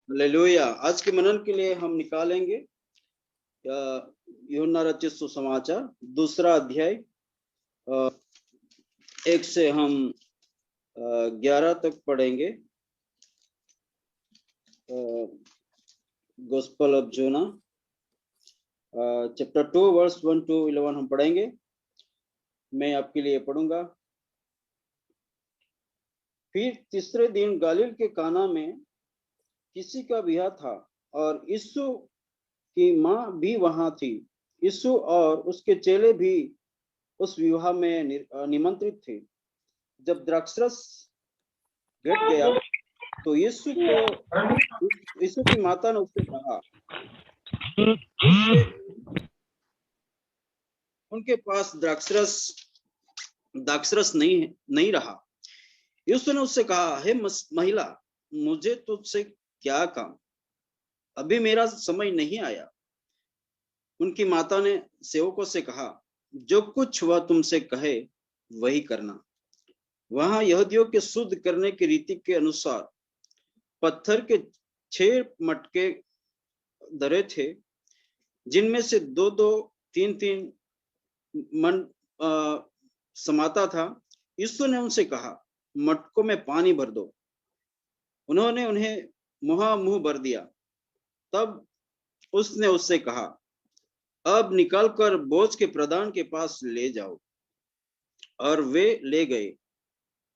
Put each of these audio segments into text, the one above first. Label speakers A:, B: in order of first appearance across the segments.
A: Hallelujah. आज के मनन के लिए हम निकालेंगे यूहन्ना रचित सुसमाचार दूसरा अध्याय 1 से हम 11 तक पढ़ेंगे। Gospel of Jonah chapter 2 verse 1 to 11 हम पढ़ेंगे। मैं आपके लिए पढ़ूंगा। फिर तीसरे दिन गलील के काना में किसी का ब्याह था और यीशु की माँ भी वहां थी। यीशु और उसके चेले भी उस विवाह में निमंत्रित थे। जब द्राक्षरस घट गया तो यीशु की माता ने उससे कहा, उनके पास द्राक्षरस नहीं रहा। यीशु ने उससे कहा, हे महिला, मुझे तुझसे क्या काम? अभी मेरा समय नहीं आया। उनकी माता ने सेवकों से कहा, जो कुछ वह तुमसे कहे वही करना। वहां यहूदियों के शुद्ध करने की रीति के अनुसार पत्थर के 6 मटके धरे थे, जिनमें से 2-2, 3-3 मन समाता था। यीशु ने उनसे कहा, मटकों में पानी भर दो। उन्होंने उन्हें मुंह भर दिया। तब उसने उससे कहा, अब निकालकर बोझ के प्रधान के पास ले जाओ। और वे ले गए।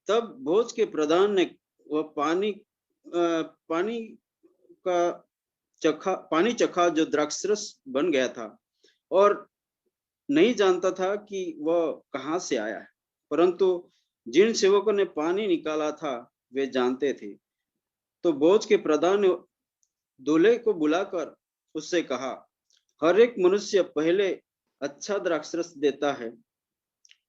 A: तब बोझ के प्रधान ने वह पानी चखा जो द्राक्षरस बन गया था, और नहीं जानता था कि वह कहां से आया है, परंतु जिन सेवकों ने पानी निकाला था वे जानते थे। तो बोझ के प्रधान ने दूल्हे को बुलाकर उससे कहा, हर एक मनुष्य पहले अच्छा द्राक्षरस देता है,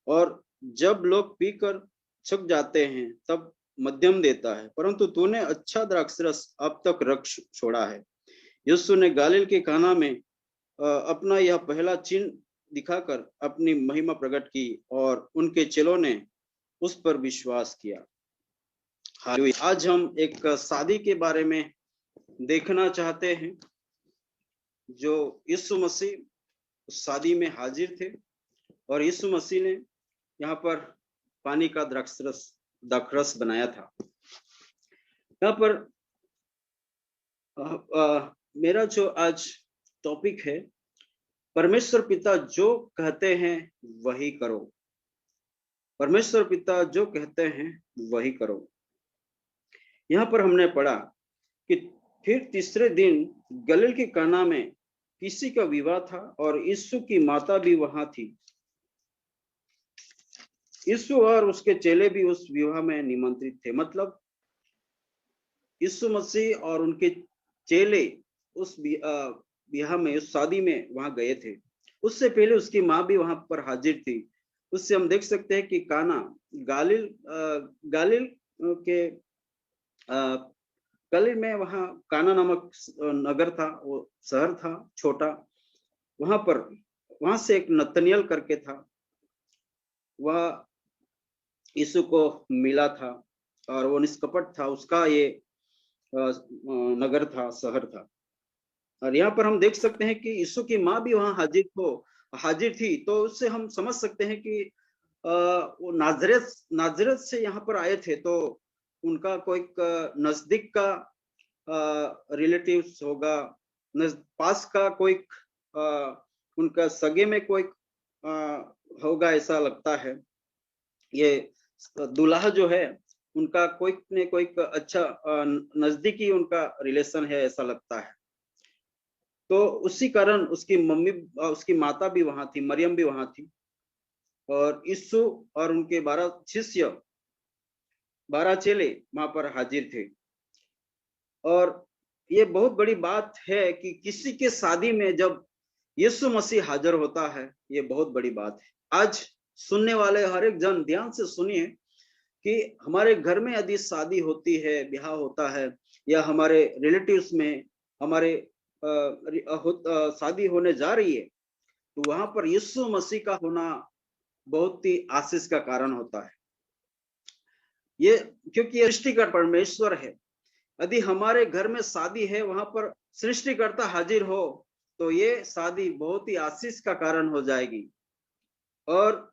A: और जब लोग पीकर थक जाते हैं तब मध्यम देता है, परंतु तूने अच्छा द्राक्षरस अब तक रख छोड़ा है। यीशु ने गलील के काना में अपना यह पहला चिन्ह दिखाकर अपनी महिमा प्रकट की, और उनके चेलों ने उस पर विश्वास किया। आज हम एक शादी के बारे में देखना चाहते हैं, जो यीशु मसीह शादी में हाजिर थे, और यीशु मसीह ने यहाँ पर पानी का द्राक्षरस बनाया था। यहाँ पर मेरा जो आज टॉपिक है, परमेश्वर पिता जो कहते हैं वही करो। परमेश्वर पिता जो कहते हैं वही करो। यहाँ पर हमने पढ़ा कि फिर तीसरे दिन गलील के काना में किसी का विवाह था और यीशु की माता भी वहां थी। यीशु और उसके चेले भी उस विवाह में निमंत्रित थे। मतलब यीशु मसीह और उनके चेले उस विवाह में, उस शादी में वहां गए थे। उससे पहले उसकी माँ भी वहां पर हाजिर थी। उससे हम देख सकते हैं कि काना गलील में वहां काना नामक नगर था, वो शहर था छोटा। वहां से एक नतनियल करके था, वह यीशु को मिला था और वो निष्कपट था। उसका ये नगर था, शहर था। और यहाँ पर हम देख सकते हैं कि यीशु की माँ भी वहां हाजिर थी। तो उससे हम समझ सकते हैं कि वो नाजरेत से यहाँ पर आए थे, तो उनका कोई नजदीक का रिलेटिव्स होगा, पास का कोई उनका सगे में कोई होगा, ऐसा लगता है। ये दूल्हा जो है उनका कोई ने कोई अच्छा नजदीकी उनका रिलेशन है, ऐसा लगता है। तो उसी कारण उसकी माता भी वहां थी, मरियम भी वहां थी, और यीशु और उनके 12 चेले वहां पर हाजिर थे। और ये बहुत बड़ी बात है कि किसी के शादी में जब यीशु मसीह हाजिर होता है, ये बहुत बड़ी बात है। आज सुनने वाले हर एक जन ध्यान से सुनिए कि हमारे घर में यदि शादी होती है, ब्याह होता है, या हमारे रिलेटिव्स में हमारे शादी होने जा रही है, तो वहां पर यीशु मसीह का होना बहुत ही आशीष का कारण होता है। ये क्योंकि ये सृष्टि का परमेश्वर है। यदि हमारे घर में शादी है, वहां पर सृष्टिकर्ता हाजिर हो, तो ये शादी बहुत ही आशीष का कारण हो जाएगी और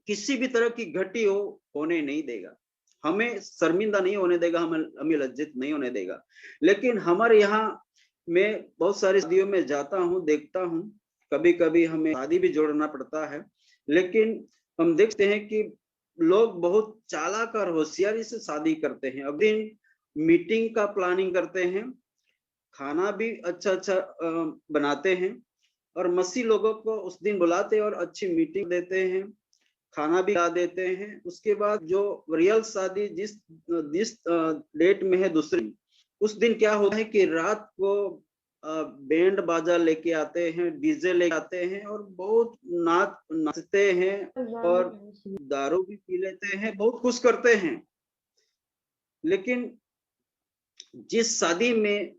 A: किसी भी तरह की घटी होने नहीं देगा, हमें शर्मिंदा नहीं होने देगा, हमें लज्जित नहीं होने देगा। लेकिन हमारे यहाँ मैं बहुत सारी शादियों में जाता हूँ, देखता हूँ, कभी कभी हमें शादी भी जोड़ना पड़ता है, लेकिन हम देखते हैं कि लोग बहुत चालाक और होशियारी से शादी करते हैं। अब दिन मीटिंग का प्लानिंग करते हैं, खाना भी अच्छा अच्छा बनाते हैं और मसीह लोगों को उस दिन बुलाते हैं और अच्छी मीटिंग देते हैं, खाना भी ला देते हैं। उसके बाद जो रियल शादी जिस जिस डेट में है दूसरी, उस दिन क्या होता है कि रात को बैंड बाजा लेके आते हैं, डीजे लेके आते हैं और बहुत नाचते हैं और दारू भी पी लेते हैं, बहुत कुछ करते हैं। लेकिन जिस शादी में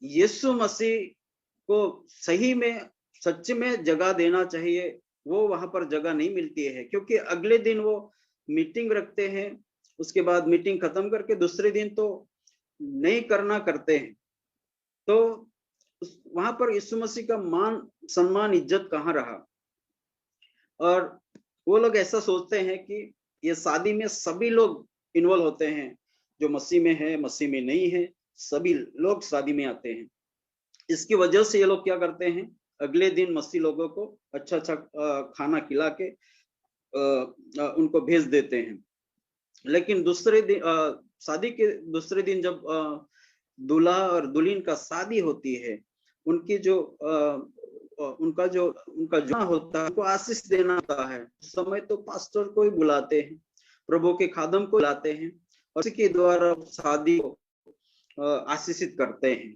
A: यीशु मसीह को सही में सच में जगह देना चाहिए, वो वहां पर जगह नहीं मिलती है, क्योंकि अगले दिन वो मीटिंग रखते हैं, उसके बाद मीटिंग खत्म करके दूसरे दिन तो नहीं करना करते हैं। तो वहां पर यीशु मसीह का मान सम्मान इज्जत कहाँ रहा? और वो लोग ऐसा सोचते हैं कि ये शादी में सभी लोग इन्वॉल्व होते हैं, जो मसीह में है, मसीह में नहीं है, सभी लोग शादी में आते हैं। इसकी वजह से ये लोग क्या करते हैं, अगले दिन मसीह लोगों को अच्छा अच्छा खाना खिला के उनको भेज देते हैं। लेकिन दूसरे दिन शादी के दूसरे दिन जब दूल्हा और दुल्हन का शादी होती है, उनकी जो उनका जो होता है, उनको आशीष देना होता है। उस समय तो पास्टर को ही बुलाते हैं, प्रभु के खादम को बुलाते हैं और उसी के द्वारा शादी को आशीषित करते हैं।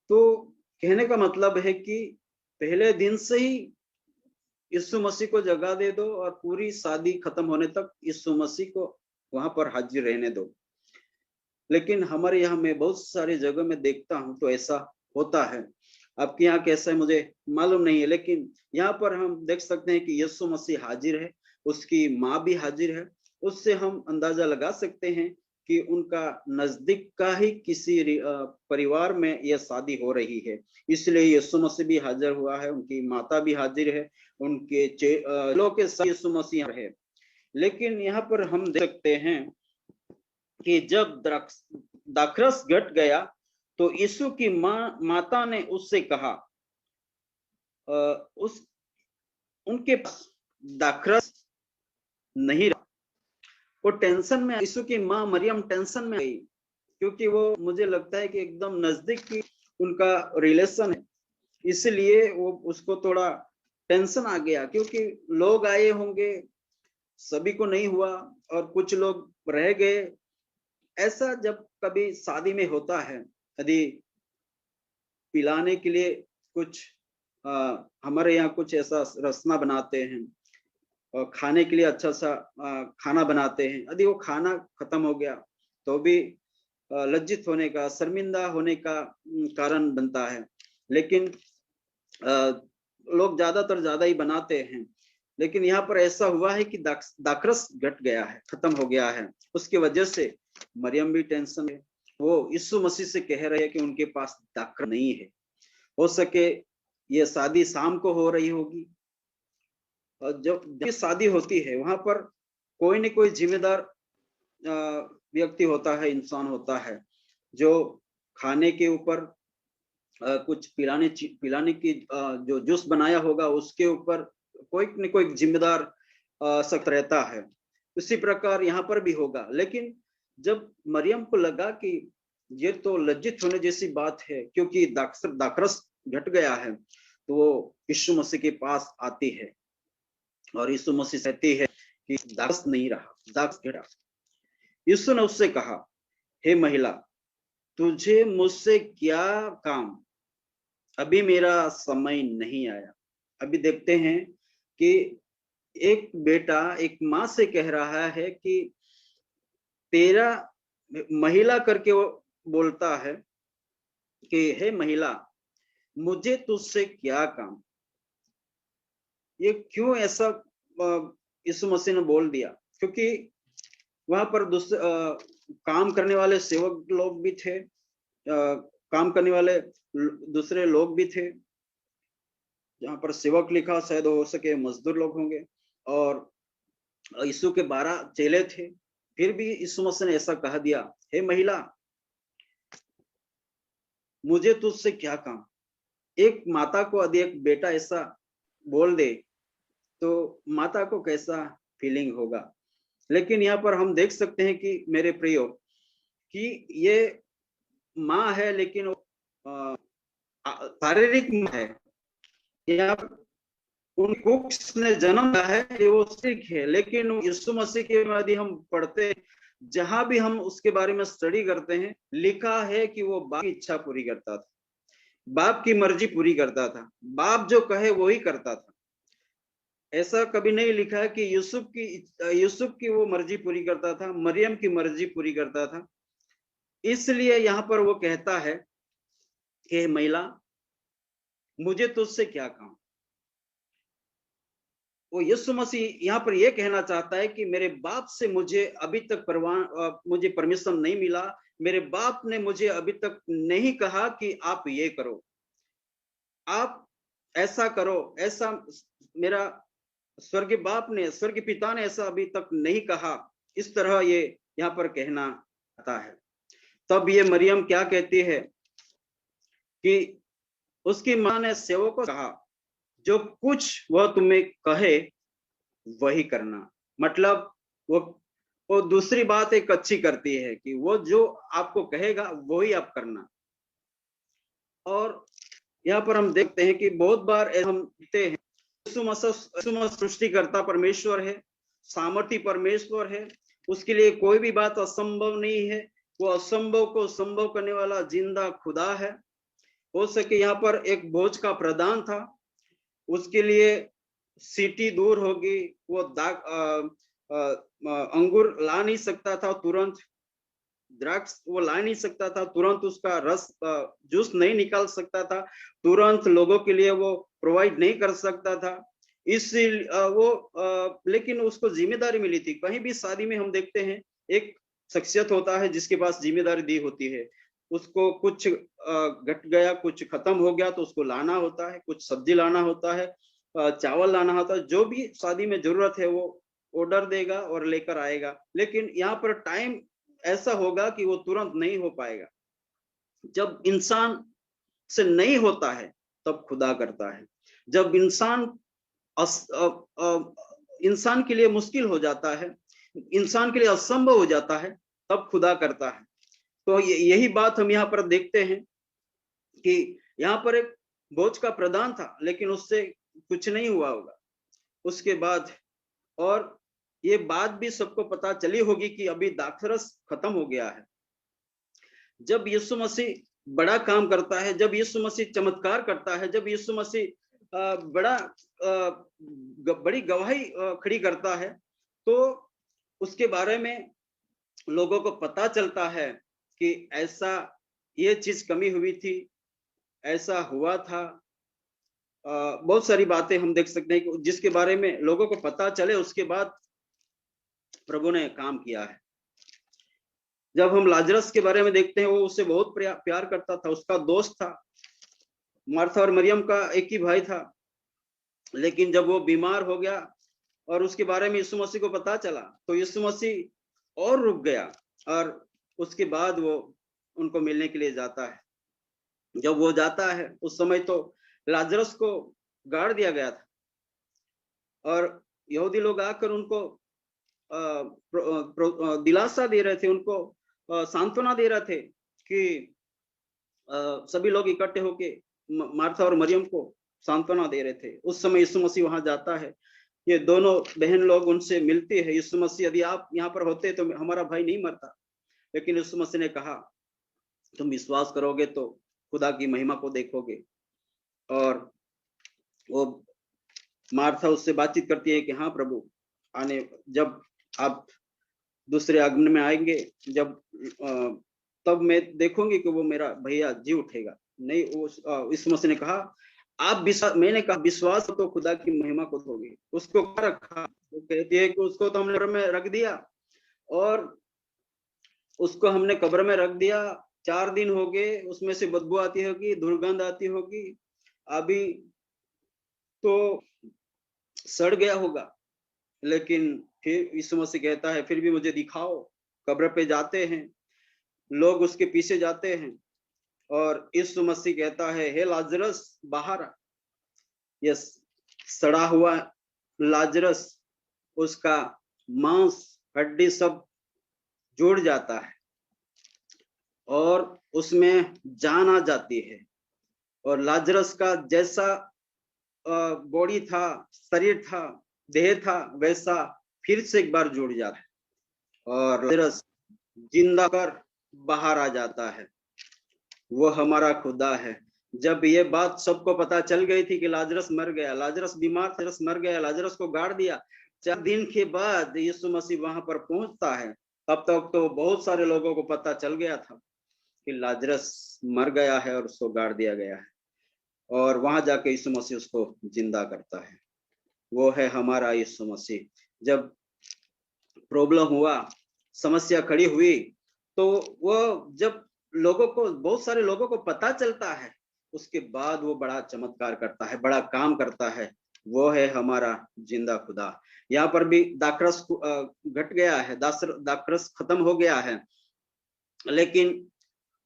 A: तो कहने का मतलब है कि पहले दिन से ही यीशु मसीह को जगह दे दो और पूरी शादी खत्म होने तक यीशु मसीह को वहां पर हाजिर रहने दो। लेकिन हमारे यहाँ मैं बहुत सारी जगह में देखता हूँ तो ऐसा होता है। आपके यहाँ कैसा है मुझे मालूम नहीं है, लेकिन यहाँ पर हम देख सकते हैं कि यीशु मसीह हाजिर है, उसकी माँ भी हाजिर है। उससे हम अंदाजा लगा सकते हैं कि उनका नजदीक का ही किसी परिवार में यह शादी हो रही है, इसलिए यीशु मसीह भी हाजिर हुआ है, उनकी माता भी हाजिर है, उनके लोग के साथ यीशु मसीह है। लेकिन यहाँ पर हम देख सकते हैं कि जब दाखरस घट गया तो यीशु की माता ने उससे कहा, उस उनके पास दाखरस नहीं रहा। वो टेंशन में, यीशु की माँ मरियम टेंशन में गई, क्योंकि वो मुझे लगता है कि एकदम नजदीक की उनका रिलेशन है, इसलिए वो उसको थोड़ा टेंशन आ गया, क्योंकि लोग आए होंगे, सभी को नहीं हुआ और कुछ लोग रह गए। ऐसा जब कभी शादी में होता है, यदि पिलाने के लिए कुछ हमारे यहाँ कुछ ऐसा रसना बनाते हैं और खाने के लिए अच्छा सा खाना बनाते हैं, यदि वो खाना खत्म हो गया तो भी लज्जित होने का, शर्मिंदा होने का कारण बनता है। लेकिन लोग ज्यादातर ज्यादा ही बनाते हैं। लेकिन यहाँ पर ऐसा हुआ है कि दाखरस घट गया है, खत्म हो गया है। उसकी वजह से मरियम भी टेंशन है, वो यीशु मसीह से कह रहे हैं कि उनके पास दाखरस नहीं है। हो सके ये शादी शाम को हो रही होगी, और जब शादी होती है वहां पर कोई न कोई जिम्मेदार व्यक्ति होता है, इंसान होता है, जो खाने के ऊपर कुछ पिलाने की जो जूस बनाया होगा उसके ऊपर कोई न कोई जिम्मेदार शख्स रहता है। उसी प्रकार यहाँ पर भी होगा। लेकिन जब मरियम को लगा कि ये तो लज्जित होने जैसी बात है, क्योंकि दाखरस घट गया है, तो वो यीशु मसीह के पास आती है और यीशु मसीह कहती है कि दाखरस नहीं रहा, दाखरस घटा। यीशु ने उससे कहा, हे महिला, तुझे मुझसे क्या काम, अभी मेरा समय नहीं आया। अभी देखते हैं कि एक बेटा एक माँ से कह रहा है कि तेरा, महिला करके वो बोलता है कि हे महिला, मुझे तुझसे क्या काम। ये क्यों ऐसा यीशु मसीह ने बोल दिया? क्योंकि वहां पर काम करने वाले सेवक लोग भी थे, काम करने वाले दूसरे लोग भी थे। जहां पर सेवक लिखा, शायद हो सके मजदूर लोग होंगे। और यीशु के 12 चेले थे। फिर भी यीशु मसीह ने ऐसा कह दिया, हे महिला, मुझे तुझसे क्या काम। एक माता को यदि एक बेटा ऐसा बोल दे तो माता को कैसा फीलिंग होगा। लेकिन यहाँ पर हम देख सकते हैं कि मेरे प्रियो, कि ये माँ है लेकिन शारीरिक माँ है। यहाँ उनको किसने जन्म दिया है ये वो सिख है, लेकिन यीशु मसीह के यदि हम पढ़ते, जहां भी हम उसके बारे में स्टडी करते हैं, लिखा है कि वो बाप की इच्छा पूरी करता था, बाप की मर्जी पूरी करता था, बाप जो कहे वो ही करता था। ऐसा कभी नहीं लिखा है कि यूसुफ की वो मर्जी पूरी करता था, मरियम की मर्जी पूरी करता था। इसलिए यहाँ पर वो कहता है कि महिला, मुझे तुझसे क्या काम। वो यीशु मसीह यहाँ पर ये कहना चाहता है कि मेरे बाप से मुझे अभी तक मुझे परमिशन नहीं मिला, मेरे बाप ने मुझे अभी तक नहीं कहा कि आप ये करो, आप ऐसा करो, ऐसा मेरा स्वर्गीय बाप ने, स्वर्गीय पिता ने ऐसा अभी तक नहीं कहा। इस तरह ये यहाँ पर कहना आता है। तब ये मरियम क्या कहती है कि उसकी माँ ने सेवक को कहा, जो कुछ वह तुम्हें कहे वही करना। मतलब वो दूसरी बात एक अच्छी करती है कि वो जो आपको कहेगा वही आप करना। और यहाँ पर हम देखते हैं कि बहुत बार हम देखते हैं यीशु मसीह सृष्टिकर्ता परमेश्वर है, सामर्थी परमेश्वर है, उसके लिए कोई भी बात असंभव नहीं है। वो असंभव को संभव करने वाला जिंदा खुदा है। हो सके यहाँ पर एक बोझ का प्रदान था, उसके लिए सीटी दूर होगी, वो अंगूर ला नहीं सकता था तुरंत, द्राक्ष वो ला नहीं सकता था तुरंत, उसका रस जूस नहीं निकाल सकता था तुरंत, लोगों के लिए वो प्रोवाइड नहीं कर सकता था। इसी लेकिन उसको जिम्मेदारी मिली थी। कहीं भी शादी में हम देखते हैं एक शख्सियत होता है जिसके पास जिम्मेदारी दी होती है, उसको कुछ घट गया, कुछ खत्म हो गया तो उसको लाना होता है, कुछ सब्जी लाना होता है, चावल लाना होता है, जो भी शादी में जरूरत है वो ऑर्डर देगा और लेकर आएगा। लेकिन यहाँ पर टाइम ऐसा होगा कि वो तुरंत नहीं हो पाएगा। जब इंसान से नहीं होता है तब खुदा करता है। जब इंसान के लिए मुश्किल हो जाता है, इंसान के लिए असंभव हो जाता है, तब खुदा करता है। तो यही बात हम यहाँ पर देखते हैं कि यहाँ पर एक बोझ का प्रदान था लेकिन उससे कुछ नहीं हुआ होगा उसके बाद। और ये बात भी सबको पता चली होगी कि अभी दाखरस खत्म हो गया है। जब यीशु मसीह बड़ा काम करता है, जब यीशु मसीह चमत्कार करता है, जब यीशु मसीह बड़ी गवाही खड़ी करता है, तो उसके बारे में लोगों को पता चलता है कि ऐसा ये चीज कमी हुई थी, ऐसा हुआ था। बहुत सारी बातें हम देख सकते हैं कि जिसके बारे में लोगों को पता चले, उसके बाद प्रभु ने काम किया है। जब हम लाजरस के बारे में देखते हैं, वो उससे बहुत प्यार करता था, उसका दोस्त था। मार्था और मरियम का एक ही भाई था, लेकिन जब वो बीमार हो गया और उसके बारे में यीशु मसीह को पता चला तो यीशु मसीह और रुक गया और उसके बाद वो उनको मिलने के लिए जाता है। जब वो जाता है उस समय तो लाजरस को गाड़ दिया गया था और यहूदी लोग आकर उनको दिलासा दे रहे थे, उनको सांत्वना दे रहे थे कि सभी लोग इकट्ठे होके मार्था और मरियम को सांत्वना दे रहे थे। उस समय यीशु मसीह वहां जाता है, ये दोनों बहन लोग उनसे मिलती है। यीशु मसीह, यदि आप यहाँ पर होते तो हमारा भाई नहीं मरता। लेकिन यीशु मसीह ने कहा, तुम विश्वास करोगे तो खुदा की महिमा को देखोगे। और वो मार्था उससे बातचीत करती है कि हाँ प्रभु, जब आप दूसरे आगमन में आएंगे, जब तब मैं देखूंगी कि वो मेरा भैया जी उठेगा। नहीं, यीशु मसीह ने कहा, मैंने कहा विश्वास तो खुदा की महिमा को दोगे। उसको रखा, वो कहती है कि उसको तो हमने में रख दिया और उसको हमने कब्र में रख दिया। 4 दिन हो गए, उसमें से बदबू आती होगी, दुर्गंध आती होगी, अभी तो सड़ गया होगा। लेकिन फिर यीशु मसीह कहता है फिर भी मुझे दिखाओ। कब्र पे जाते हैं, लोग उसके पीछे जाते हैं और यीशु मसीह कहता है हे लाजरस बाहर आ। यस, सड़ा हुआ लाजरस, उसका मांस हड्डी सब जुड़ जाता है और उसमें जान आ जाती है और लाजरस का जैसा बॉडी था, शरीर था, देह था, वैसा फिर से एक बार जुड़ जाता है और लाजरस जिंदा कर बाहर आ जाता है। वो हमारा खुदा है। जब ये बात सबको पता चल गई थी कि लाजरस मर गया, लाजरस बीमार, लाजरस मर गया, लाजरस को गाड़ दिया, 4 दिन के बाद यीशु मसीह वहां पर पहुंचता है। तब तक तो बहुत सारे लोगों को पता चल गया था कि लाजरस मर गया है और उसको गाड़ दिया गया है। और वहां जाके यीशु मसीह उसको जिंदा करता है। वो है हमारा यीशु मसीह। जब प्रॉब्लम हुआ, समस्या खड़ी हुई, तो वो जब लोगों को, बहुत सारे लोगों को पता चलता है, उसके बाद वो बड़ा चमत्कार करता है, बड़ा काम करता है। वो है हमारा जिंदा खुदा। यहाँ पर भी दाखरस घट गया है, दाखरस खत्म हो गया है, लेकिन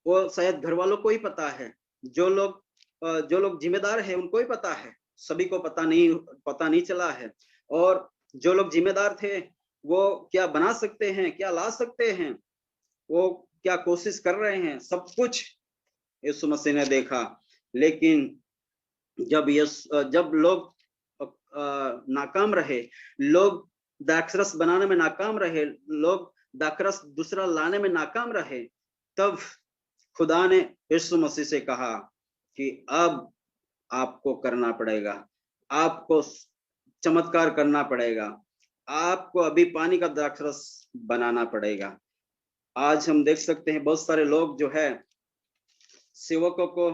A: वो शायद घर वालों को ही पता है, जो लोग जिम्मेदार है उनको ही पता है, सभी को पता नहीं चला है। और जो लोग जिम्मेदार थे वो क्या बना सकते हैं, क्या ला सकते हैं, वो क्या कोशिश कर रहे हैं, सब कुछ यीशु मसीह ने देखा। लेकिन जब लोग नाकाम रहे, लोग दाखरस बनाने में नाकाम रहे, लोग दाखरस दूसरा लाने में नाकाम रहे, तब खुदा ने यीशु मसीह से कहा कि अब आपको करना पड़ेगा, आपको चमत्कार करना पड़ेगा, आपको अभी पानी का दाखरस बनाना पड़ेगा। आज हम देख सकते हैं बहुत सारे लोग जो है सेवकों को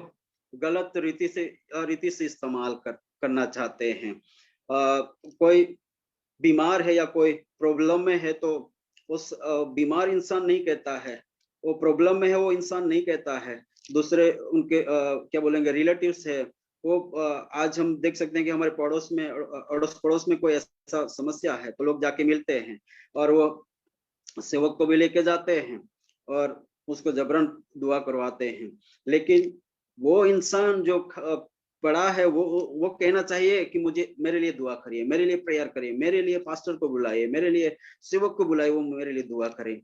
A: गलत रीति से इस्तेमाल करना चाहते हैं। कोई बीमार है या कोई प्रॉब्लम में है तो उस बीमार इंसान नहीं कहता है, वो प्रॉब्लम में है वो इंसान नहीं कहता है, दूसरे उनके क्या बोलेंगे रिलेटिव्स है वो। आज हम देख सकते हैं कि हमारे पड़ोस में कोई ऐसा समस्या है तो लोग जाके मिलते हैं और वो सेवक को भी लेके जाते हैं और उसको जबरन दुआ करवाते हैं। लेकिन वो इंसान जो पड़ा है वो कहना चाहिए कि मेरे लिए दुआ करिए, मेरे लिए प्रेयर करिए, मेरे लिए पास्टर को बुलाइए, मेरे लिए सेवक को बुलाइए, वो मेरे लिए दुआ करे।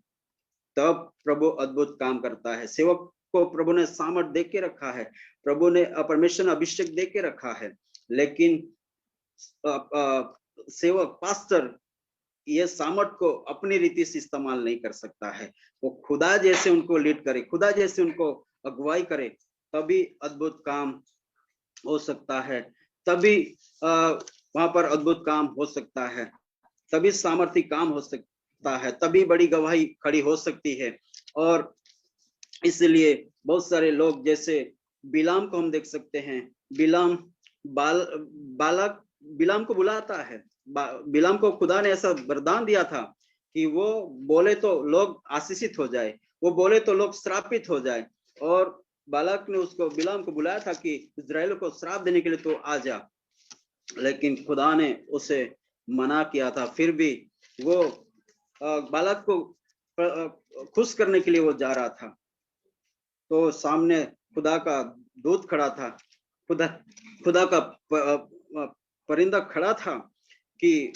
A: तब प्रभु अद्भुत काम करता है। सेवक को प्रभु ने सामर्थ दे के रखा है, प्रभु ने परमेश्वर अभिषेक दे के रखा है, लेकिन सेवक पास्टर ये सामर्थ को अपनी रीति से इस्तेमाल नहीं कर सकता है। वो खुदा जैसे उनको लीड करे, खुदा जैसे उनको अगुवाई करे, तभी अद्भुत काम हो सकता है, तभी वहां पर अद्भुत काम हो सकता है, तभी सामर्थ्य काम हो सकता है, तभी बड़ी गवाही खड़ी हो सकती है। और इसलिए बहुत सारे लोग, जैसे बिलाम को हम देख सकते हैं, बिलाम बालक बिलाम को बुलाता है। बिलाम को खुदा ने ऐसा वरदान दिया था कि वो बोले तो लोग आशीषित हो जाए, वो बोले तो लोग श्रापित हो जाए। और बालक ने उसको, बिलाम को बुलाया था कि इस्राएल को श्राप देने के लिए तो आ जा, लेकिन खुदा ने उसे मना किया था। फिर भी वो बालक को खुश करने के लिए वो जा रहा था, तो सामने खुदा का दूत खड़ा था, खुदा का परिंदा खड़ा था कि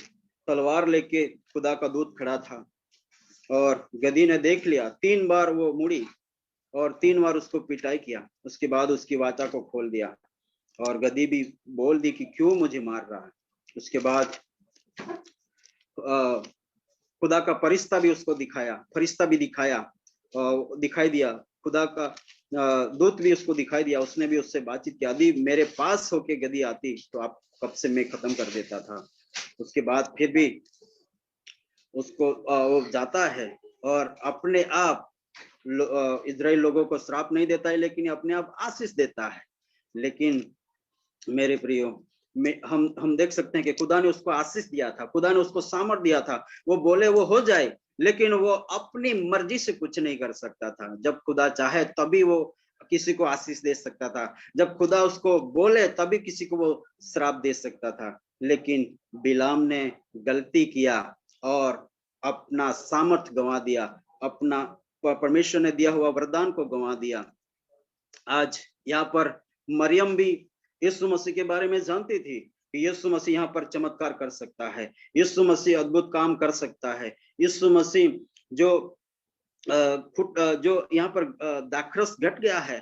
A: तलवार लेके खुदा का दूत खड़ा था। और गधी ने देख लिया, 3 बार वो मुड़ी और 3 बार उसको पिटाई किया, उसके बाद उसकी वाचा को खोल दिया और गधी भी बोल दी कि क्यों मुझे मार रहा है। उसके बाद खुदा का फरिश्ता भी दिखाई दिया, खुदा का दूत भी उसको दिखाई दिया, उसने भी उससे बातचीत किया। यदि मेरे पास होके गधी आती तो आप कब से मैं खत्म कर देता था। उसके बाद फिर भी उसको वो जाता है और अपने आप इजराइल लोगों को श्राप नहीं देता है, लेकिन अपने आप आशीष देता है। लेकिन मेरे प्रियो, हम देख सकते हैं कि खुदा ने उसको आशीष दिया था, खुदा ने उसको सामर्थ दिया था, वो बोले वो हो जाए। लेकिन वो अपनी मर्जी से कुछ नहीं कर सकता था। जब खुदा चाहे तभी वो किसी को आशीष दे सकता था, जब खुदा उसको बोले तभी किसी को वो श्राप दे सकता था। लेकिन बिलाम ने गलती किया और अपना सामर्थ गंवा दिया, अपना परमेश्वर ने दिया हुआ वरदान को गंवा दिया। आज यहाँ पर मरियम भी यीशु मसीह के बारे में जानती थी कि यीशु मसीह यहाँ पर चमत्कार कर सकता है, यीशु मसीह अद्भुत काम कर सकता है, यीशु मसीह जो यहाँ पर दाखरस घट गया है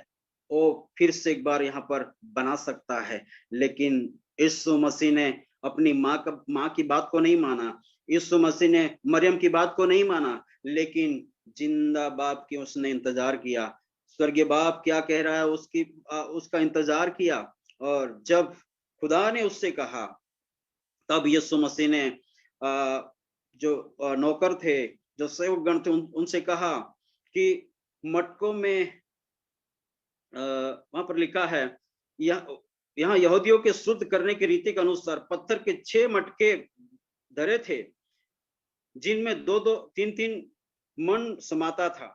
A: वो फिर से एक बार यहाँ पर बना सकता है। लेकिन यीशु मसीह ने अपनी माँ की बात को नहीं माना, यीशु मसीह ने मरियम की बात को नहीं माना, लेकिन जिंदा बाप की उसने इंतजार किया। स्वर्गीय बाप क्या कह रहा है उसका इंतजार किया। और जब खुदा ने उससे कहा तब यीशु मसीह ने जो नौकर थे, जो सेवकगण थे, उनसे कहा कि मटकों में वहां पर लिखा है, यहाँ यहूदियों के शुद्ध करने की रीति के अनुसार पत्थर के 6 मटके धरे थे, जिनमें 2-2, 3-3 मन समाता था।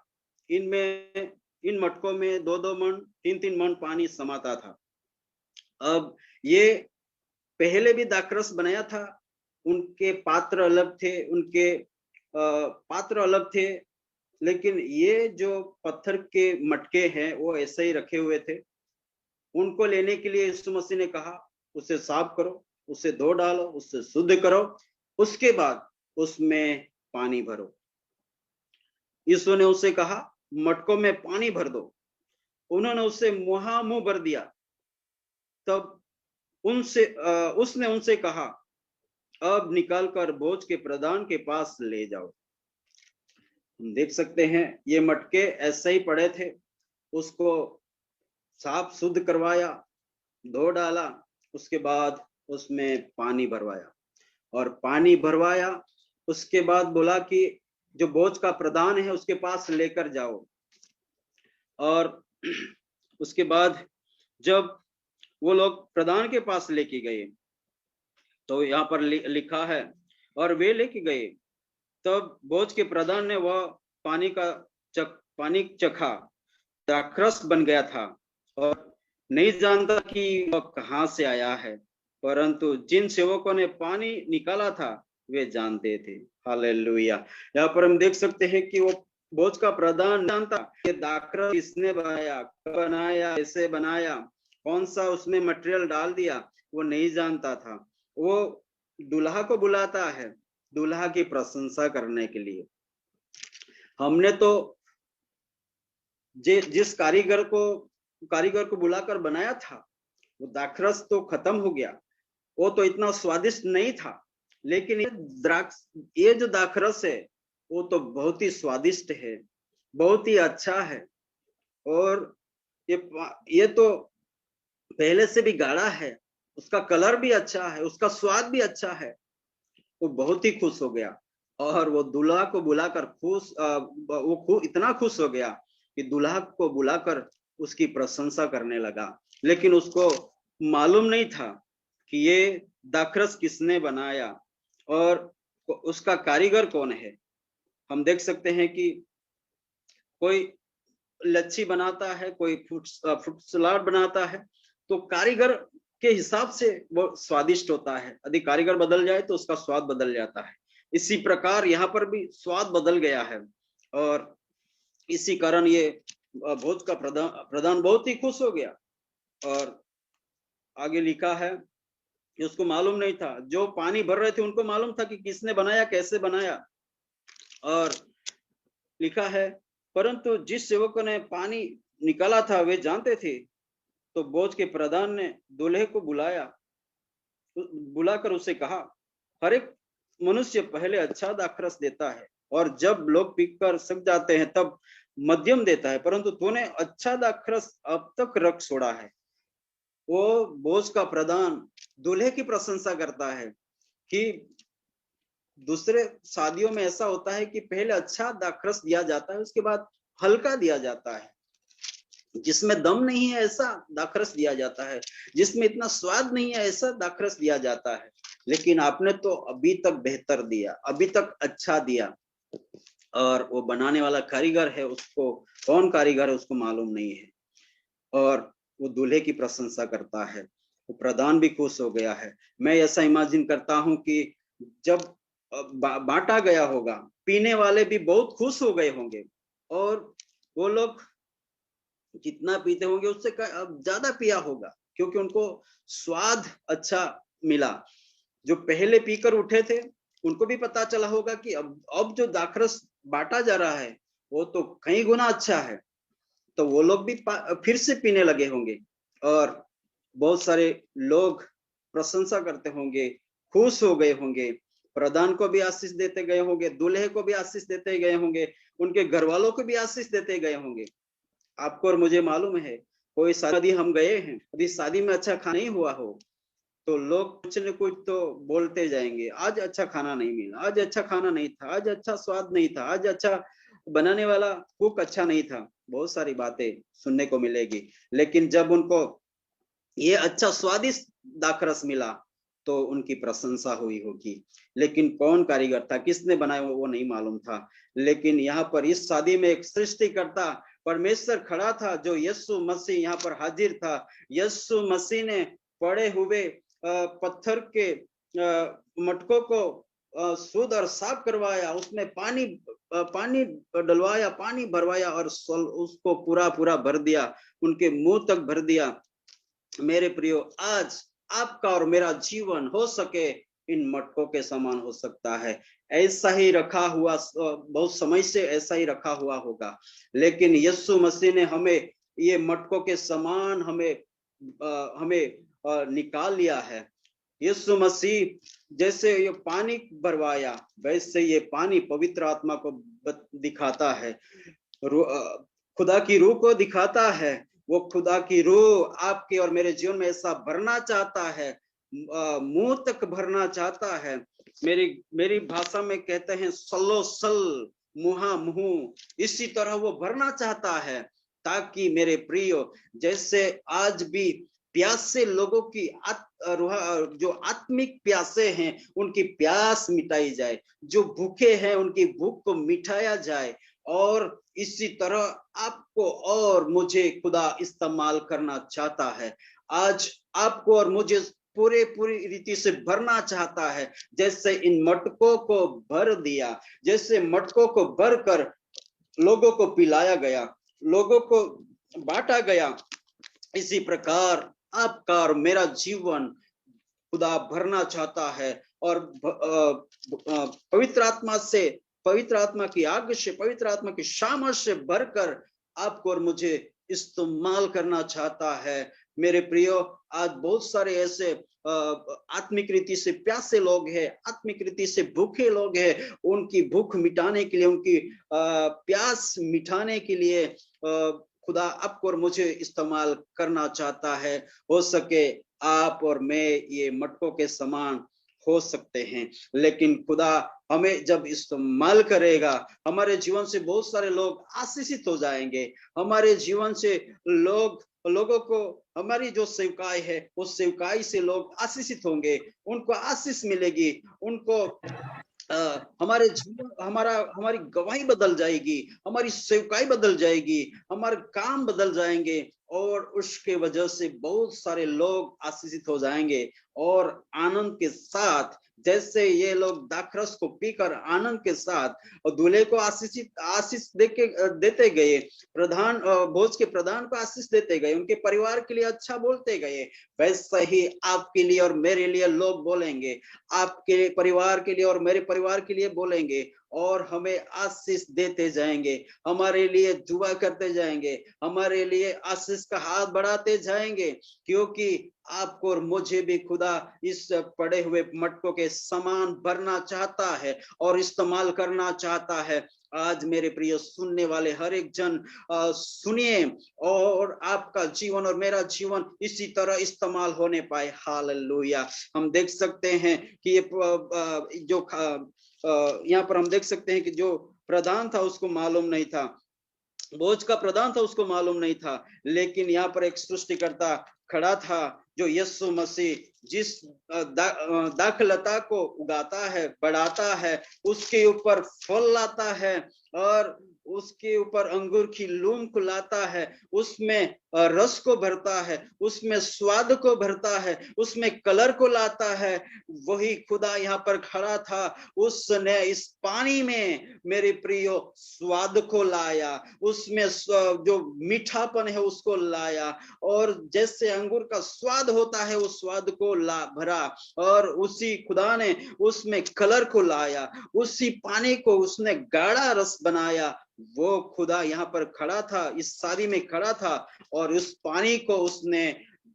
A: इन मटकों में 2-2 मन, 3-3 मन पानी समाता था। अब ये पहले भी दाखरस बनाया था, उनके पात्र अलग थे, उनके पात्र अलग थे, लेकिन ये जो पत्थर के मटके हैं वो ऐसे ही रखे हुए थे। उनको लेने के लिए यीशु मसीह ने कहा उसे साफ करो, उसे धो डालो, उसे शुद्ध करो, उसके बाद उसमें पानी भरो। यीशु ने उसे कहा मटकों में पानी भर दो। उन्होंने उसे मुंह भर दिया। तब उसने उनसे कहा अब निकालकर भोज के प्रधान के पास ले जाओ। हम देख सकते हैं ये मटके ऐसे ही पड़े थे, उसको साफ शुद्ध करवाया, धो डाला, उसके बाद उसमें पानी भरवाया। और पानी भरवाया उसके बाद बोला कि जो भोज का प्रधान है उसके पास लेकर जाओ। और उसके बाद जब वो लोग प्रधान के पास लेके गए तो यहाँ पर लिखा है और वे लेके गए, तब भोज के प्रधान ने वह पानी चखा, दाखरस बन गया था और नहीं जानता कि वह कहाँ से आया है, परंतु जिन सेवकों ने पानी निकाला था वे जानते थे। हालेलुया। यहाँ पर हम देख सकते हैं कि वो भोज का प्रधान जानता कि दाखरस किसने बनाया, कब बनाया, कैसे बनाया, कौन सा उसमें मटेरियल डाल दिया, वो नहीं जानता था। वो दूल्हा को बुलाता है दूल्हा की प्रशंसा करने के लिए। हमने तो जिस कारीगर को बुलाकर बनाया था वो दाखरस तो खत्म हो गया, वो तो इतना स्वादिष्ट नहीं था, लेकिन ये जो दाखरस है वो तो बहुत ही स्वादिष्ट है, बहुत ही अच्छा है। और ये तो पहले से भी गाढ़ा है, उसका कलर भी अच्छा है, उसका स्वाद भी अच्छा है। वो बहुत ही खुश हो गया और वो दूल्हा को बुलाकर इतना खुश हो गया कि दूल्हा को बुलाकर उसकी प्रशंसा करने लगा। लेकिन उसको मालूम नहीं था कि ये दाखरस किसने बनाया और उसका कारीगर कौन है। हम देख सकते हैं कि कोई लच्छी बनाता है, कोई फ्रूट सलाद बनाता है, तो कारीगर के हिसाब से वो स्वादिष्ट होता है। यदि कारीगर बदल जाए तो उसका स्वाद बदल जाता है। इसी प्रकार यहाँ पर भी स्वाद बदल गया है और इसी कारण ये भोज का प्रधान बहुत ही खुश हो गया। और आगे लिखा है कि उसको मालूम नहीं था, जो पानी भर रहे थे उनको मालूम था कि किसने बनाया, कैसे बनाया। और लिखा है परंतु जिस सेवकों ने पानी निकाला था वे जानते थे। तो भोज के प्रधान ने दूल्हे को बुलाकर उसे कहा हर एक मनुष्य पहले अच्छा दाखरस देता है और जब लोग पीकर सक जाते हैं तब मध्यम देता है, परंतु तूने अच्छा दाखरस अब तक रख छोड़ा है। वो भोज का प्रधान दूल्हे की प्रशंसा करता है कि दूसरे शादियों में ऐसा होता है कि पहले अच्छा दाखरस दिया जाता है, उसके बाद हल्का दिया जाता है, जिसमें दम नहीं है ऐसा दाखरस दिया जाता है, जिसमें इतना स्वाद नहीं है ऐसा दाखरस दिया जाता है। लेकिन आपने तो अभी तक बेहतर दिया, अभी तक अच्छा दिया। और वो बनाने वाला कारीगर है, उसको कौन कारीगर है उसको मालूम नहीं है। और वो दूल्हे की प्रशंसा करता है, वो प्रधान भी खुश हो गया है। मैं ऐसा इमेजिन करता हूँ कि जब बांटा गया होगा, पीने वाले भी बहुत खुश हो गए होंगे, और वो लोग जितना पीते होंगे उससे ज्यादा पिया होगा, क्योंकि उनको स्वाद अच्छा मिला। जो पहले पीकर उठे थे उनको भी पता चला होगा कि अब जो दाखरस बांटा जा रहा है वो तो कई गुना अच्छा है, तो वो लोग भी फिर से पीने लगे होंगे, और बहुत सारे लोग प्रशंसा करते होंगे, खुश हो गए होंगे, प्रधान को भी आशीष देते गए होंगे, दूल्हे को भी आशीष देते गए होंगे, उनके घर वालों को भी आशीष देते गए होंगे। आपको और मुझे मालूम है, कोई शादी हम गए हैं, यदि शादी में अच्छा खाना नहीं हुआ हो तो लोग कुछ न कुछ तो बोलते जाएंगे, आज अच्छा खाना नहीं मिला, आज अच्छा खाना नहीं था, आज अच्छा स्वाद नहीं था, आज अच्छा बनाने वाला कुक अच्छा नहीं था, बहुत सारी बातें सुनने को मिलेगी। लेकिन जब उनको ये अच्छा स्वादिष्ट दाखरस मिला तो उनकी प्रशंसा हुई होगी। लेकिन कौन कारीगर था, किसने बनाया, वो नहीं मालूम था। लेकिन यहाँ पर इस शादी में एक सृष्टिकर्ता परमेश्वर खड़ा था, जो यीशु मसीह यहाँ पर हाजिर था। यीशु मसीह ने पड़े हुए पत्थर के मटकों को शुद्ध और साफ करवाया, उसमें पानी डलवाया, पानी भरवाया और उसको पूरा पूरा भर दिया, उनके मुंह तक भर दिया। मेरे प्रियो, आज आपका और मेरा जीवन हो सके इन मटकों के समान हो सकता है। ऐसा ही रखा हुआ, बहुत समय से ऐसा ही रखा हुआ होगा, लेकिन यीशु मसीह ने हमें ये मटकों के समान हमें निकाल लिया है। यीशु मसीह जैसे ये पानी भरवाया, वैसे ये पानी पवित्र आत्मा को दिखाता है, खुदा की रूह को दिखाता है। वो खुदा की रूह आपके और मेरे जीवन में ऐसा भरना चाहता है, मुंह तक भरना चाहता है। मेरी भाषा में कहते हैं सल्लो सल, मुहा मुंह, इसी तरह वो भरना चाहता है, ताकि मेरे प्रियो, जैसे आज भी प्यासे लोगों की जो आत्मिक प्यासे हैं उनकी प्यास मिटाई जाए, जो भूखे हैं उनकी भूख को मिटाया जाए, और इसी तरह आपको और मुझे खुदा इस्तेमाल करना चाहता है। आज आपको और मुझे पूरी रीति से भरना चाहता है, जैसे इन मटकों को भर दिया, जैसे मटकों को भरकर लोगों को पिलाया गया, लोगों को बांटा गया, इसी प्रकार आपका और मेरा जीवन खुदा भरना चाहता है। और पवित्र आत्मा की आग से, पवित्र आत्मा की सामर्थ से भरकर आपको और मुझे इस्तेमाल करना चाहता है। मेरे प्रियो, आज बहुत सारे ऐसे आत्मिक रीति से प्यासे लोग हैं, आत्मिक रीति से भूखे लोग हैं, उनकी भूख मिटाने के लिए, उनकी प्यास मिटाने के लिए खुदा आपको और मुझे इस्तेमाल करना चाहता है। हो सके आप और मैं ये मटकों के समान हो सकते हैं, लेकिन खुदा हमें जब इस्तेमाल करेगा, हमारे जीवन से बहुत सारे लोग आशीषित हो जाएंगे। हमारे जीवन से लोगों को, हमारी जो सेवकाई है उस सेवकाई से लोग आशीषित होंगे, उनको आशीष मिलेगी, उनको हमारे जीवन, हमारी गवाही बदल जाएगी, हमारी सेवकाई बदल जाएगी, हमारे काम बदल जाएंगे, और उसके वजह से बहुत सारे लोग आशीषित हो जाएंगे। और आनंद के साथ, जैसे ये लोग दाखरस को पीकर आनंद के साथ और दूल्हे को आशीष देते गए, भोज के प्रधान को आशीष देते गए, उनके परिवार के लिए अच्छा बोलते गए, वैसा ही आपके लिए और मेरे लिए लोग बोलेंगे, आपके परिवार के लिए और मेरे परिवार के लिए बोलेंगे, और हमें आशीष देते जाएंगे, हमारे लिए दुआ करते जाएंगे, हमारे लिए आशीष का हाथ बढ़ाते जाएंगे, क्योंकि आपको और मुझे भी खुदा इस पड़े हुए मटकों के समान भरना चाहता है और इस्तेमाल करना चाहता है। आज मेरे प्रिय सुनने वाले हर एक जन सुनिए, और आपका जीवन और मेरा जीवन इसी तरह इस्तेमाल होने पाए। हालेलुया। हम देख सकते हैं कि ये जो यहाँ पर हम देख सकते हैं कि जो प्रधान था उसको मालूम नहीं था, भोज का प्रधान था उसको मालूम नहीं था, लेकिन यहाँ पर एक सृष्टिकर्ता खड़ा था जो यीशु मसीह जिस दाखलता को उगाता है, बढ़ाता है, उसके ऊपर फल लाता है और उसके ऊपर अंगूर की लूम को लाता है, उसमें रस को भरता है, उसमें स्वाद को भरता है, उसमें कलर को लाता है, वही खुदा यहाँ पर खड़ा था। उसने इस पानी में मेरे प्रियो स्वाद को लाया, उसमें जो मीठापन है उसको लाया, और जैसे अंगूर का स्वाद होता है उस स्वाद को ला भरा, और उसी खुदा ने उसमें कलर को लाया, उसी पानी को उसने गाढ़ा रस बनाया। वो खुदा यहाँ पर खड़ा था, इस शादी में खड़ा था, और उस पानी को उसने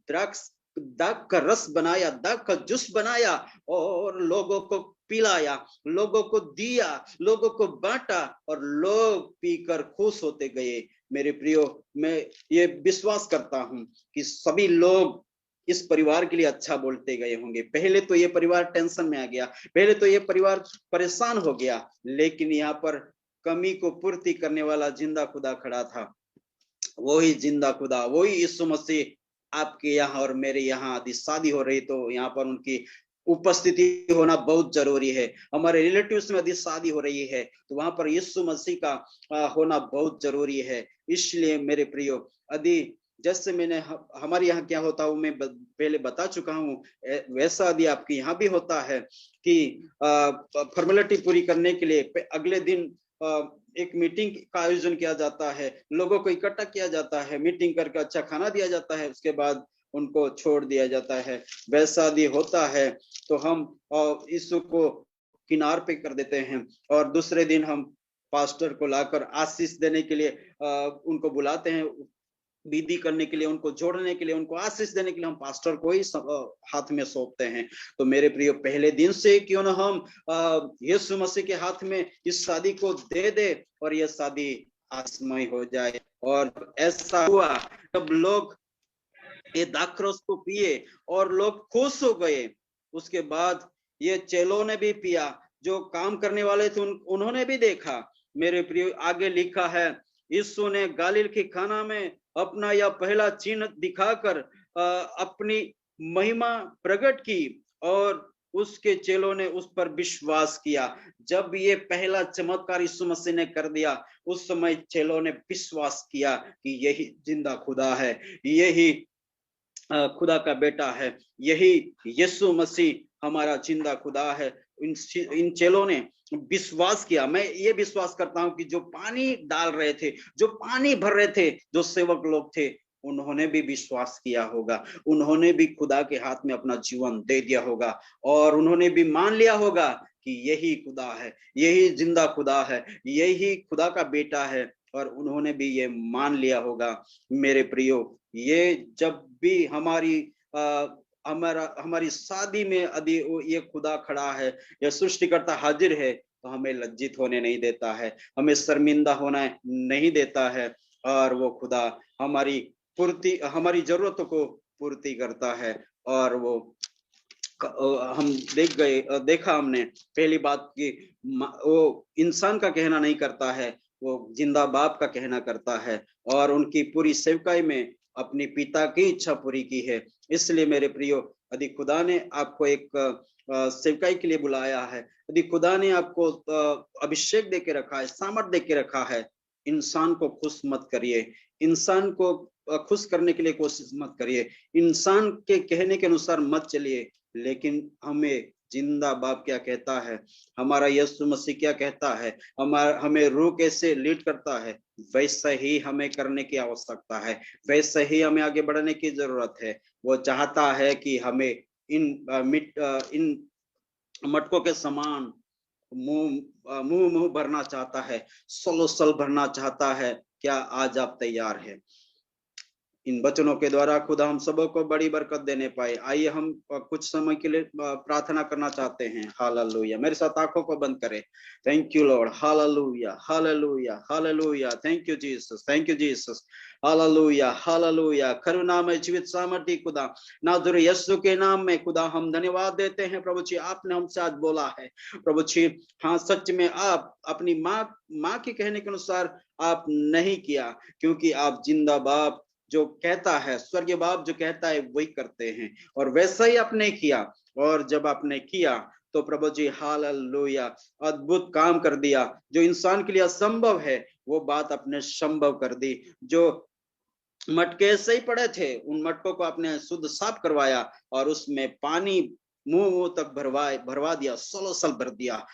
A: द्राक्ष दाख का रस बनाया, दाख का जूस बनाया, और लोगों को पिलाया, लोगों को दिया, लोगों को बांटा, और लोग पीकर खुश होते गए। मेरे प्रियो, मैं ये विश्वास करता हूं कि सभी लोग इस परिवार के लिए अच्छा बोलते गए होंगे। पहले तो ये परिवार टेंशन में आ गया, पहले तो ये परिवार परेशान हो गया, लेकिन यहाँ पर कमी को पूर्ति करने वाला जिंदा खुदा खड़ा था। वही जिंदा खुदा, वही यीशु मसीह आपके यहाँ और मेरे यहाँ यदि शादी हो रही तो यहाँ पर उनकी उपस्थिति होना बहुत जरूरी है। हमारे रिलेटिव्स में यदि शादी हो रही है तो वहां पर यीशु मसीह का होना बहुत जरूरी है। इसलिए मेरे प्रियो, यदि जैसे मैंने हमारे यहाँ क्या होता है मैं पहले बता चुका हूँ, वैसा यदि आपके यहाँ भी होता है कि फॉर्मेलिटी पूरी करने के लिए अगले दिन एक मीटिंग का आयोजन किया जाता है, लोगों को इकट्ठा किया जाता है, मीटिंग करके अच्छा खाना दिया जाता है, उसके बाद उनको छोड़ दिया जाता है। वैसा यदि होता है तो हम यीशु को किनार पे कर देते हैं, और दूसरे दिन हम पास्टर को लाकर आशीष देने के लिए उनको बुलाते हैं, विधि करने के लिए, उनको जोड़ने के लिए, उनको आशीष देने के लिए हम पास्टर को ही हाथ में सौंपते हैं। तो मेरे प्रियो, पहले दिन से क्यों ना हम यीशु मसीह के हाथ में इस शादी को दे दे और यह शादी आसमय हो जाए। और ऐसा हुआ तब लोग ये दाखरस को पिए और लोग खुश हो गए। उसके बाद ये चेलों ने भी पिया, जो काम करने वाले थे उन्होंने भी देखा। मेरे प्रियो, आगे लिखा है, यीशु ने गालिल की खाना में अपना यह पहला चिन्ह दिखाकर अपनी महिमा प्रकट की, और उसके चेलों ने उस पर विश्वास किया। जब ये पहला चमत्कार यीशु मसीह ने कर दिया, उस समय चेलों ने विश्वास किया कि यही जिंदा खुदा है, यही खुदा का बेटा है, यही यीशु मसीह हमारा जिंदा खुदा है। इन चेलों ने विश्वास किया। मैं ये विश्वास करता हूं कि जो पानी डाल रहे थे, जो पानी भर रहे थे, जो सेवक लोग थे, उन्होंने भी विश्वास किया होगा, उन्होंने भी खुदा के हाथ में अपना जीवन दे दिया होगा, और उन्होंने भी मान लिया होगा कि यही खुदा है, यही जिंदा खुदा है, यही खुदा का बेटा है, और उन्होंने भी ये मान लिया होगा। मेरे प्रियो, ये जब भी हमारी शादी में यदि ये खुदा खड़ा है, यह सृष्टिकर्ता हाजिर है, तो हमें लज्जित होने नहीं देता है, हमें शर्मिंदा होना नहीं देता है, और वो खुदा हमारी जरूरतों को पूर्ति करता है। और वो हम देखा हमने पहली बात की, वो इंसान का कहना नहीं करता है, वो जिंदा बाप का कहना करता है, और उनकी पूरी सेवकाई में अपनी पिता की इच्छा पूरी की है। इसलिए मेरे प्रियो, यदि खुदा ने आपको एक सेवकाई के लिए बुलाया है, यदि खुदा ने आपको अभिषेक दे के रखा है, सामर्थ दे के रखा है, इंसान को खुश मत करिए, इंसान को खुश करने के लिए कोशिश मत करिए, इंसान के कहने के अनुसार मत चलिए, लेकिन हमें जिंदा बाप क्या कहता है, हमारा यीशु मसीह क्या कहता है, हमें रूह कैसे लीड करता है, वैसा ही हमें करने की आवश्यकता है, वैसे ही हमें आगे बढ़ने की जरूरत है। वो चाहता है कि हमें इन मटकों के समान मुंह भरना चाहता है, सलोसल भरना चाहता है। क्या आज आप तैयार हैं? इन वचनों के द्वारा खुदा हम सबों को बड़ी बरकत देने पाए। आइए हम कुछ समय के लिए प्रार्थना करना चाहते हैं। हालेलुया। मेरे साथ आंखों को बंद करें। Thank you Lord. Hallelujah, hallelujah, hallelujah. Thank you Jesus, thank you Jesus. Hallelujah, hallelujah. करुणामय जीवित सामर्थी खुदा, नाज़रेत यीशु के नाम में खुदा हम धन्यवाद देते हैं। प्रभु जी, आपने हमसे आज बोला है प्रभु जी, हाँ सच में आप अपनी माँ के कहने के अनुसार आप नहीं किया, क्योंकि आप जिंदा बाप जो कहता है, स्वर्गीय बाप जो कहता है वही करते हैं, और वैसा ही आपने किया। और जब आपने किया तो प्रभु जी हालेलुया, अद्भुत काम कर दिया। जो इंसान के लिए असंभव है वो बात आपने संभव कर दी। जो मटके से ही पड़े थे उन मटकों को आपने शुद्ध साफ करवाया और उसमें पानी मुंह तक भरवा दिया, सलोसल भर दिया।